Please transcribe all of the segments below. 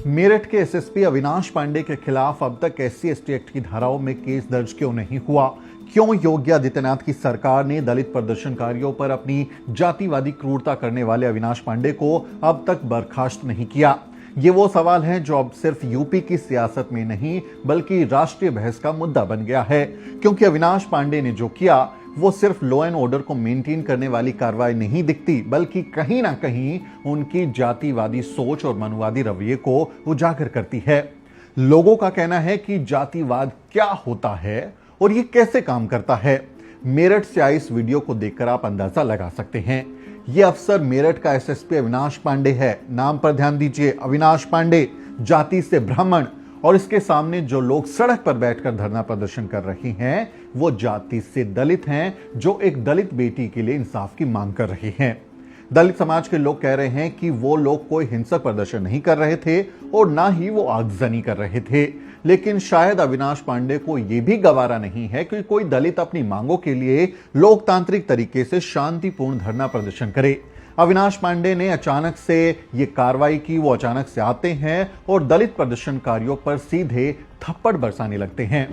मेरठ के एसएसपी अविनाश पांडे के खिलाफ अब तक SC/ST एक्ट की धाराओं में केस दर्ज क्यों नहीं हुआ? क्यों योगी आदित्यनाथ की सरकार ने दलित प्रदर्शनकारियों पर अपनी जातिवादी क्रूरता करने वाले अविनाश पांडे को अब तक बर्खास्त नहीं किया? ये वो सवाल है जो अब सिर्फ यूपी की सियासत में नहीं बल्कि राष्ट्रीय बहस का मुद्दा बन गया है, क्योंकि अविनाश पांडे ने जो किया वो सिर्फ लॉ एंड ऑर्डर को मेंटेन करने वाली कार्रवाई नहीं दिखती, बल्कि कहीं ना कहीं उनकी जातिवादी सोच और मनुवादी रवैये को उजागर करती है। लोगों का कहना है कि जातिवाद क्या होता है और ये कैसे काम करता है। मेरठ से आई इस वीडियो को देखकर आप अंदाजा लगा सकते हैं। ये अफसर मेरठ का एसएसपी अविनाश पांडे है। नाम पर ध्यान दीजिए, अविनाश पांडे, जाति से ब्राह्मण, और इसके सामने जो लोग सड़क पर बैठकर धरना प्रदर्शन कर रहे हैं वो जाति से दलित हैं, जो एक दलित बेटी के लिए इंसाफ की मांग कर रहे हैं। दलित समाज के लोग कह रहे हैं कि वो लोग कोई हिंसक प्रदर्शन नहीं कर रहे थे और ना ही वो आगजनी कर रहे थे, लेकिन शायद अविनाश पांडे को यह भी गवारा नहीं है कि कोई दलित अपनी मांगों के लिए लोकतांत्रिक तरीके से शांतिपूर्ण धरना प्रदर्शन करे। अविनाश पांडे ने अचानक से ये कार्रवाई की। वो अचानक से आते हैं और दलित प्रदर्शनकारियों पर सीधे थप्पड़ बरसाने लगते हैं।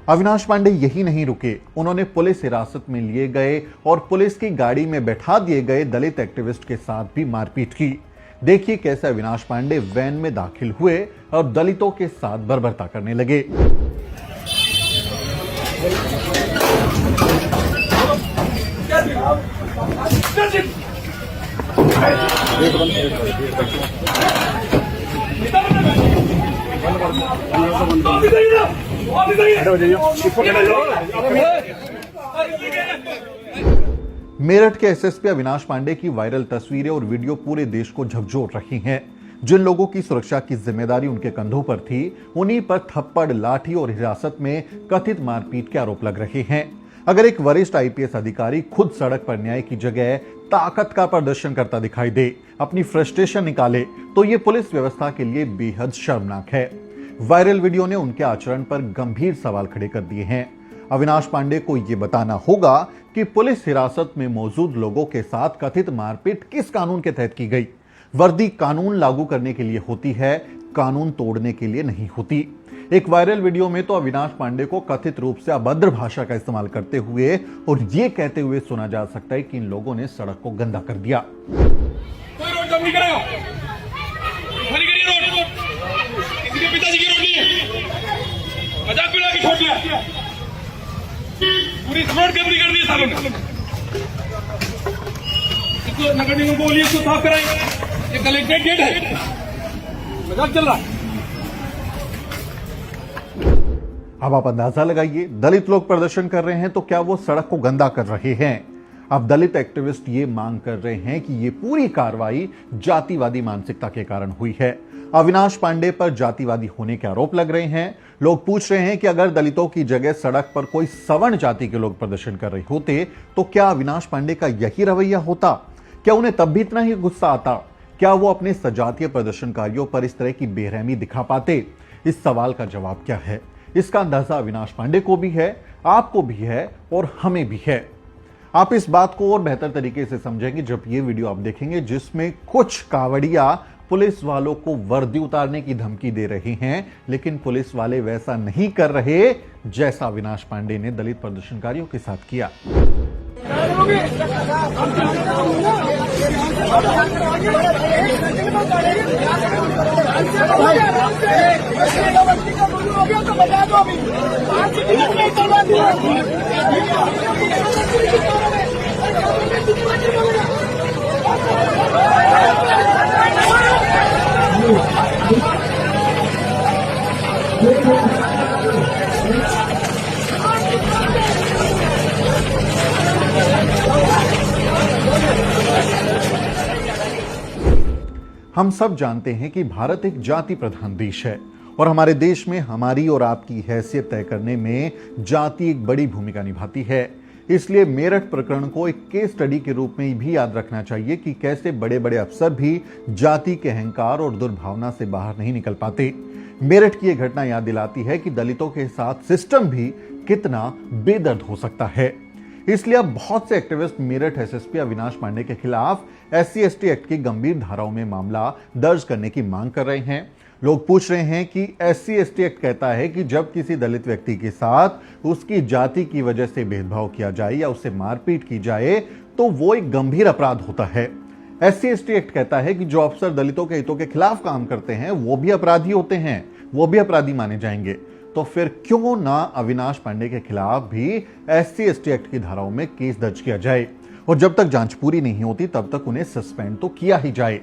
अविनाश पांडे यही नहीं रुके, उन्होंने पुलिस हिरासत में लिए गए और पुलिस की गाड़ी में बैठा दिए गए दलित एक्टिविस्ट के साथ भी मारपीट की। देखिए कैसे अविनाश पांडे वैन में दाखिल हुए और दलितों के साथ बर्बरता करने लगे। मेरठ के एसएसपी अविनाश पांडे की वायरल तस्वीरें और वीडियो पूरे देश को झकझोर रही हैं। जिन लोगों की सुरक्षा की जिम्मेदारी उनके कंधों पर थी, उन्हीं पर थप्पड़, लाठी और हिरासत में कथित मारपीट के आरोप लग रहे हैं। अगर एक वरिष्ठ आईपीएस अधिकारी खुद सड़क पर न्याय की जगह ताकत का प्रदर्शन करता दिखाई दे, अपनी फ्रस्ट्रेशन निकाले, तो यह पुलिस व्यवस्था के लिए बेहद शर्मनाक है। वायरल वीडियो ने उनके आचरण पर गंभीर सवाल खड़े कर दिए हैं। अविनाश पांडे को यह बताना होगा कि पुलिस हिरासत में मौजूद लोगों के साथ कथित मारपीट किस कानून के तहत की गई। वर्दी कानून लागू करने के लिए होती है, कानून तोड़ने के लिए नहीं होती। एक वायरल वीडियो में तो अविनाश पांडे को कथित रूप से अभद्र भाषा का इस्तेमाल करते हुए और यह कहते हुए सुना जा सकता है कि इन लोगों ने सड़क को गंदा कर दिया। कोई रोड जाम नहीं करेगा, खाली करिए रोड, किसी के पिताजी की रोड नहीं है, मजाक उड़ा के छोड़ दिया, पूरी रोड गंदी कर दी सालों ने। इसको नगर निगम को बोलिए, इसको साफ कराएंगे, ये कलेक्ट्रेट गेट है, मजाक चल रहा है। अब आप अंदाजा लगाइए, दलित लोग प्रदर्शन कर रहे हैं तो क्या वो सड़क को गंदा कर रहे हैं? अब दलित एक्टिविस्ट ये मांग कर रहे हैं कि ये पूरी कार्रवाई जातिवादी मानसिकता के कारण हुई है। अविनाश पांडे पर जातिवादी होने के आरोप लग रहे हैं। लोग पूछ रहे हैं कि अगर दलितों की जगह सड़क पर कोई सवर्ण जाति के लोग प्रदर्शन कर रहे होते तो क्या अविनाश पांडे का यही रवैया होता? क्या उन्हें तब भी इतना ही गुस्सा आता? क्या वो अपने सजातीय प्रदर्शनकारियों पर इस तरह की बेरहमी दिखा पाते? इस सवाल का जवाब क्या है? इसका अंदाजा अविनाश पांडे को भी है, आपको भी है और हमें भी है। आप इस बात को और बेहतर तरीके से समझेंगे जब ये वीडियो आप देखेंगे जिसमें कुछ कावड़िया पुलिस वालों को वर्दी उतारने की धमकी दे रहे हैं, लेकिन पुलिस वाले वैसा नहीं कर रहे जैसा अविनाश पांडे ने दलित प्रदर्शनकारियों के साथ किया। हम सब जानते हैं कि भारत एक जाति प्रधान देश है और हमारे देश में हमारी और आपकी हैसियत तय करने में जाति एक बड़ी भूमिका निभाती है। इसलिए मेरठ प्रकरण को एक केस स्टडी के रूप में भी याद रखना चाहिए कि कैसे बड़े बड़े अफसर भी जाति के अहंकार और दुर्भावना से बाहर नहीं निकल पाते। मेरठ की यह घटना याद दिलाती है कि दलितों के साथ सिस्टम भी कितना बेदर्द हो सकता है। इसलिए अब बहुत से एक्टिविस्ट मेरठ एसएसपी अविनाश पांडे के खिलाफ SC/ST एक्ट की गंभीर धाराओं में मामला दर्ज करने की मांग कर रहे हैं। लोग पूछ रहे हैं कि SC/ST एक्ट कहता है कि जब किसी दलित व्यक्ति के साथ उसकी जाति की वजह से भेदभाव किया जाए या उससे मारपीट की जाए तो वो एक गंभीर अपराध होता है। SC/ST एक्ट कहता है कि जो अफसर दलितों के हितों के खिलाफ काम करते हैं वो भी अपराधी होते हैं, वो भी अपराधी माने जाएंगे। तो फिर क्यों ना अविनाश पांडे के खिलाफ भी SC/ST एक्ट की धाराओं में केस दर्ज किया जाए और जब तक जांच पूरी नहीं होती तब तक उन्हें सस्पेंड तो किया ही जाए।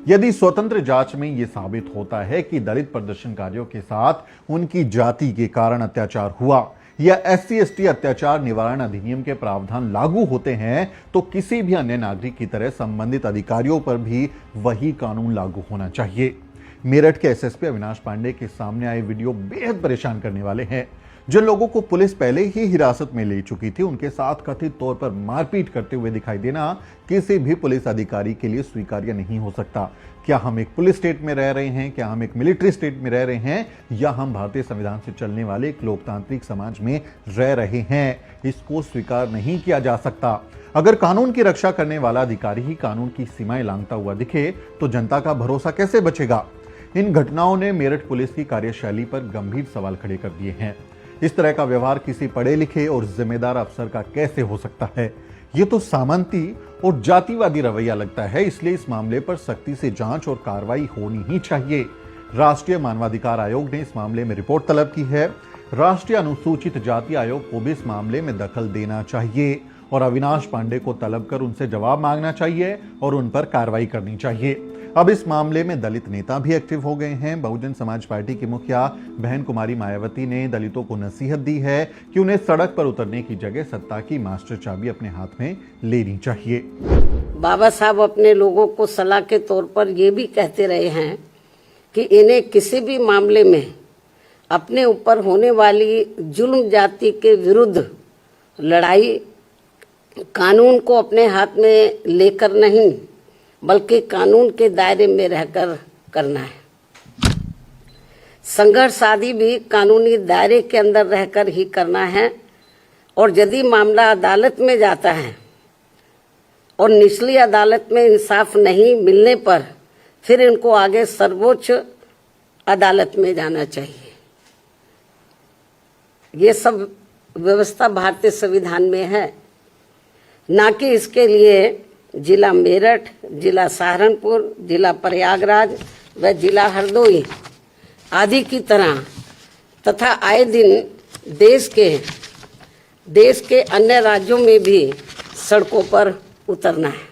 यदि स्वतंत्र जांच में यह साबित होता है कि दलित प्रदर्शनकारियों के साथ उनकी जाति के कारण अत्याचार हुआ या SC/ST अत्याचार निवारण अधिनियम के प्रावधान लागू होते हैं तो किसी भी अन्य नागरिक की तरह संबंधित अधिकारियों पर भी वही कानून लागू होना चाहिए। मेरठ के SSP अविनाश पांडे के सामने आए वीडियो बेहद परेशान करने वाले हैं। जिन लोगों को पुलिस पहले ही हिरासत में ले चुकी थी उनके साथ कथित तौर पर मारपीट करते हुए दिखाई देना किसी भी पुलिस अधिकारी के लिए स्वीकार्य नहीं हो सकता। क्या हम एक पुलिस स्टेट में रह रहे हैं, क्या हम एक मिलिट्री स्टेट में रह रहे हैं या हम भारतीय संविधान से चलने वाले एक लोकतांत्रिक समाज में रह रहे हैं, इसको स्वीकार नहीं किया जा सकता। अगर कानून की रक्षा करने वाला अधिकारी ही कानून की सीमाएं लांघता हुआ दिखे तो जनता का भरोसा कैसे बचेगा। इन घटनाओं ने मेरठ पुलिस की कार्यशैली पर गंभीर सवाल खड़े कर दिए हैं। इस तरह का व्यवहार किसी पढ़े लिखे और जिम्मेदार अफसर का कैसे हो सकता है। ये तो सामंती और जातिवादी रवैया लगता है। इसलिए इस मामले पर सख्ती से जांच और कार्रवाई होनी ही चाहिए। राष्ट्रीय मानवाधिकार आयोग ने इस मामले में रिपोर्ट तलब की है। राष्ट्रीय अनुसूचित जाति आयोग को भी इस मामले में दखल देना चाहिए और अविनाश पांडे को तलब कर उनसे जवाब मांगना चाहिए और उन पर कार्रवाई करनी चाहिए। अब इस मामले में दलित नेता भी एक्टिव हो गए हैं। बहुजन समाज पार्टी की मुखिया बहन कुमारी मायावती ने दलितों को नसीहत दी है कि उन्हें सड़क पर उतरने की जगह सत्ता की मास्टर चाबी अपने हाथ में लेनी चाहिए। बाबा साहब अपने लोगों को सलाह के तौर पर ये भी कहते रहे हैं कि इन्हें किसी भी मामले में अपने ऊपर होने वाली जुल्म जाति के विरुद्ध लड़ाई कानून को अपने हाथ में लेकर नहीं बल्कि कानून के दायरे में रहकर करना है। संघर्ष आदि भी कानूनी दायरे के अंदर रहकर ही करना है और यदि मामला अदालत में जाता है और निचली अदालत में इंसाफ नहीं मिलने पर फिर इनको आगे सर्वोच्च अदालत में जाना चाहिए। ये सब व्यवस्था भारतीय संविधान में है, ना कि इसके लिए जिला मेरठ, जिला सहारनपुर, जिला प्रयागराज व जिला हरदोई आदि की तरह तथा आए दिन देश के अन्य राज्यों में भी सड़कों पर उतरना है।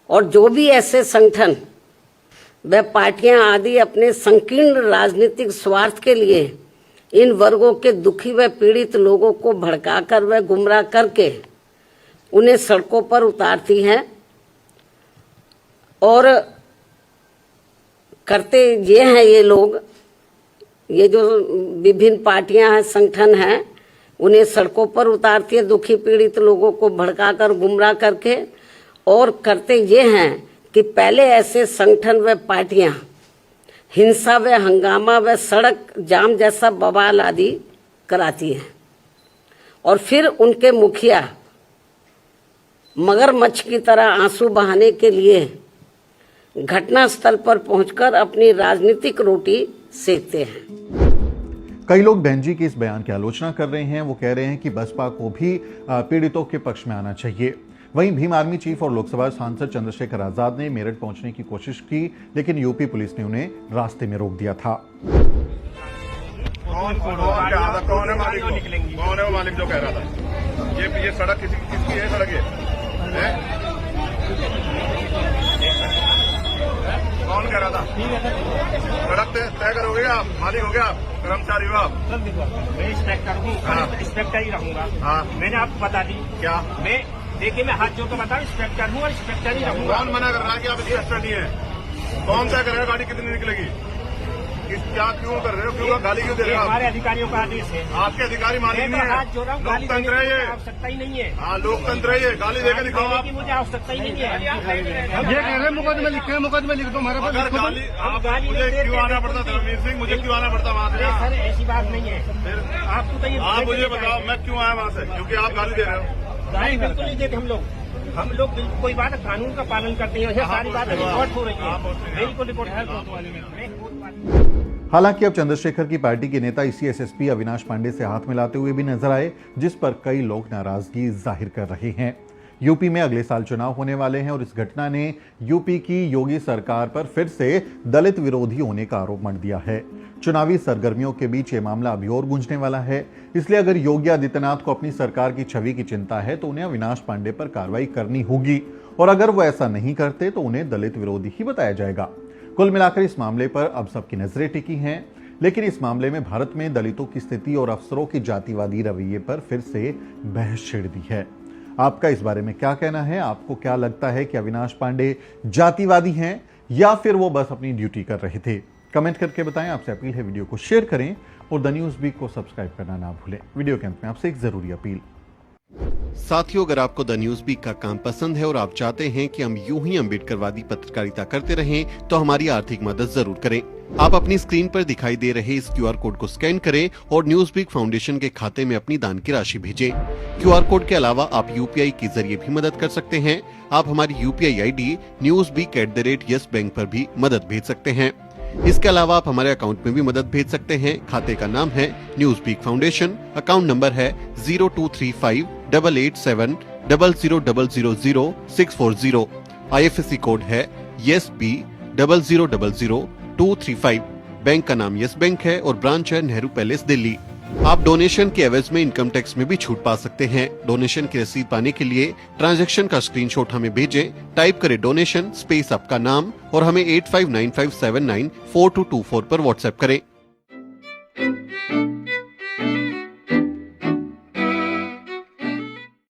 और जो भी ऐसे संगठन व पार्टियां आदि अपने संकीर्ण राजनीतिक स्वार्थ के लिए इन वर्गों के दुखी व पीड़ित लोगों को भड़काकर व गुमराह करके उन्हें सड़कों पर उतारती हैं और करते ये हैं ये लोग, ये जो विभिन्न पार्टियां हैं, संगठन हैं, उन्हें सड़कों पर उतारती है दुखी पीड़ित लोगों को भड़काकर गुमराह करके। और करते ये हैं कि पहले ऐसे संगठन व पार्टियां हिंसा व हंगामा व सड़क जाम जैसा बवाल आदि कराती हैं और फिर उनके मुखिया मगरमच्छ की तरह आंसू बहाने के लिए घटनास्थल पर पहुंचकर अपनी राजनीतिक रोटी सेकते हैं। कई लोग बहन जी के इस बयान की आलोचना कर रहे हैं। वो कह रहे हैं कि बसपा को भी पीड़ितों के पक्ष में आना चाहिए। वहीं भीम आर्मी चीफ और लोकसभा सांसद चंद्रशेखर आजाद ने मेरठ पहुंचने की कोशिश की, लेकिन यूपी पुलिस ने उन्हें रास्ते में रोक दिया था। कौन है मालिक? कौन है वो मालिक जो कह रहा था ये सड़क किसकी है? सड़क है? कौन कह रहा था? सड़क तय करोगे आप? मालिक हो गया आप? कर्मचारी हो आप? मैं इंस्पेक्टर हूँ, इंस्पेक्टर ही रहूंगा। हाँ। मैंने आपको बता दी क्या? देखिए मैं हाथ जोड़ के बताऊँ, इंस्पेक्टर हूँ और इंस्पेक्टर ही रहूंगा। कौन मना कर रहा है कि आप इंस्पेक्टर नहीं है? कौन सा करेगा? गाड़ी कितनी निकलेगी? क्या क्यों कर रहे हो? क्यों गाली क्यों दे रहे हो? हमारे अधिकारियों का आदेश है। आपके अधिकारी मालिक मैं नहीं तो है। हाथ जोड़ रहा हूँ, गाली देने लोकतंत्र है की ये। आवश्यकता ही नहीं है। हाँ, लोकतंत्र है ये। गाली देकर दिखाओ आप। की मुझे आवश्यकता ही नहीं है। ये कह रहे हैं मुकदमे लिखे हैं, मुकदमे लिख दो हमारे पास। अगर लिखो गाली हम आप गाली मुझे नहीं देते, क्यों आना पड़ता धर्मवीर सिंह? मुझे क्यों आना पड़ता वहाँ से? अरे सर ऐसी बात नहीं है। आपको तो ये आप मुझे बताओ मैं क्यों आया वहाँ से? क्योंकि आप गाली दे रहे हो। गाली बिल्कुल नहीं देते हम लोग बिल्कुल कोई बात कानून का पालन करते हैं। ये सारी बातें रिपोर्ट हो रही है। बिल्कुल रिपोर्ट हालांकि अब चंद्रशेखर की पार्टी के नेता इसी एसएसपी अविनाश पांडे से हाथ मिलाते हुए भी नजर आए, जिस पर कई लोग नाराजगी जाहिर कर रहे हैं। यूपी में अगले साल चुनाव होने वाले हैं और इस घटना ने यूपी की योगी सरकार पर फिर से दलित विरोधी होने का आरोप मढ़ दिया है। चुनावी सरगर्मियों के बीच ये मामला अभी और गूंजने वाला है। इसलिए अगर योगी आदित्यनाथ को अपनी सरकार की छवि की चिंता है तो उन्हें अविनाश पांडे पर कार्रवाई करनी होगी, और अगर वो ऐसा नहीं करते तो उन्हें दलित विरोधी ही बताया जाएगा। कुल मिलाकर इस मामले पर अब सबकी नजरें टिकी हैं, लेकिन इस मामले में भारत में दलितों की स्थिति और अफसरों के जातिवादी रवैये पर फिर से बहस छिड़ दी है। आपका इस बारे में क्या कहना है? आपको क्या लगता है कि अविनाश पांडे जातिवादी हैं या फिर वो बस अपनी ड्यूटी कर रहे थे? कमेंट करके बताएं। आपसे अपील है वीडियो को शेयर करें और द न्यूज़ वीक को सब्सक्राइब करना ना भूलें। वीडियो के अंत में आपसे एक जरूरी अपील। साथियों, अगर आपको द न्यूज़ वीक का काम पसंद है और आप चाहते हैं कि हम यूं ही अम्बेडकरवादी पत्रकारिता करते रहें, तो हमारी आर्थिक मदद जरूर करें। आप अपनी स्क्रीन पर दिखाई दे रहे इस क्यूआर कोड को स्कैन करें और न्यूज़ वीक फाउंडेशन के खाते में अपनी दान की राशि भेजें। क्यूआर कोड के अलावा आप यूपीआई के जरिए भी मदद कर सकते हैं। आप हमारी यूपीआई आईडी newsweek@yes बैंक पर भी मदद भेज सकते हैं। इसके अलावा आप हमारे अकाउंट में भी मदद भेज सकते हैं। खाते का नाम है News Week Foundation, account number है 02358800000640। IFSC कोड है YesB000235। बैंक का नाम यस बैंक है और ब्रांच है नेहरू पैलेस, दिल्ली। आप डोनेशन के एवज में इनकम टैक्स में भी छूट पा सकते हैं। डोनेशन की रसीद पाने के लिए ट्रांजैक्शन का स्क्रीनशॉट हमें भेजें। टाइप करें डोनेशन स्पेस आपका नाम और हमें 8595794224 पर व्हाट्सएप करें।